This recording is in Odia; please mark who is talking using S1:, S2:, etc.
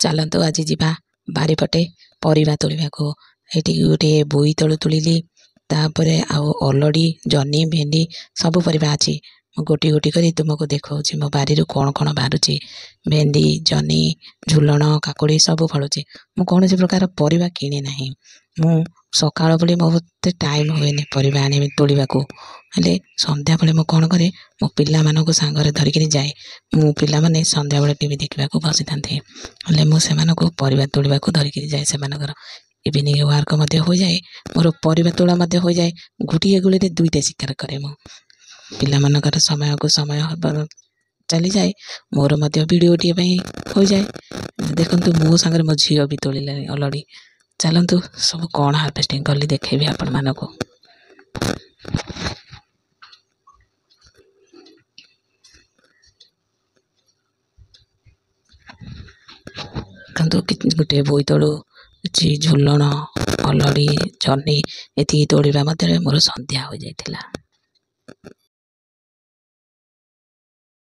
S1: ଚାଲନ୍ତୁ ଆଜି ଯିବା ବାରିପଟେ ପରିବା ତୋଳିବାକୁ। ଏଠି ଗୋଟେ ବୋଇତାଳୁ ତୋଳିଲି, ତାପରେ ଆଉ ଅଲଡ଼ି, ଜହ୍ନି, ଭେଣ୍ଡି ସବୁ ପରିବା ଅଛି। ମୁଁ ଗୋଟି ଗୋଟି କରି ତୁମକୁ ଦେଖାଉଛି ମୋ ବାରିରୁ କ'ଣ କ'ଣ ବାହାରୁଛି। ଭେଣ୍ଡି, ଜହ୍ନି, ଝୁଲଣ, କାକୁଡ଼ି ସବୁ ଫଳୁଛି। ମୁଁ କୌଣସି ପ୍ରକାର ପରିବା କିଣି ନାହିଁ। ମୁଁ ସକାଳ ବୋଲି ମୋତେ ଟାଇମ୍ ହୁଏନି ପରିବା ଆଣି ତୋଳିବାକୁ। ହେଲେ ସନ୍ଧ୍ୟାବେଳେ ମୁଁ କ'ଣ କରେ, ମୋ ପିଲାମାନଙ୍କୁ ସାଙ୍ଗରେ ଧରିକିରି ଯାଏ। ମୁଁ ପିଲାମାନେ ସନ୍ଧ୍ୟାବେଳେ ଟିଭି ଦେଖିବାକୁ ବସିଥାନ୍ତି, ହେଲେ ମୁଁ ସେମାନଙ୍କୁ ପରିବା ତୋଳିବାକୁ ଧରିକିରି ଯାଏ। ସେମାନଙ୍କର ଇଭିନିଂ ୱାର୍କ ମଧ୍ୟ ହୋଇଯାଏ, ମୋର ପରିବା ତୋଳା ମଧ୍ୟ ହୋଇଯାଏ। ଗୋଟିଏ ଗୁଳିରେ ଦୁଇଟା ଶିକାର କରେ। ମୁଁ ପିଲାମାନଙ୍କର ସମୟକୁ ସମୟ ଚାଲିଯାଏ, ମୋର ମଧ୍ୟ ଭିଡ଼ିଓଟିଏ ପାଇଁ ହୋଇଯାଏ। ଦେଖନ୍ତୁ ମୋ ସାଙ୍ଗରେ ମୋ ଝିଅ ବି ତୋଳିଲାଣି ଅଲଡ଼ି। ଚାଲନ୍ତୁ ସବୁ କ'ଣ ହାର୍ଭେଷ୍ଟିଂ କଲି ଦେଖେଇବି ଆପଣମାନଙ୍କୁ। ଦେଖନ୍ତୁ ଗୋଟିଏ ବୋଇତାଳୁ କିଛି ଝୁଲଣ, ଅଲଡ଼ି, ଜହ୍ନି ଏତିକି ତୋଳିବା ମଧ୍ୟରେ ମୋର ସନ୍ଧ୍ୟା ହୋଇଯାଇଥିଲା।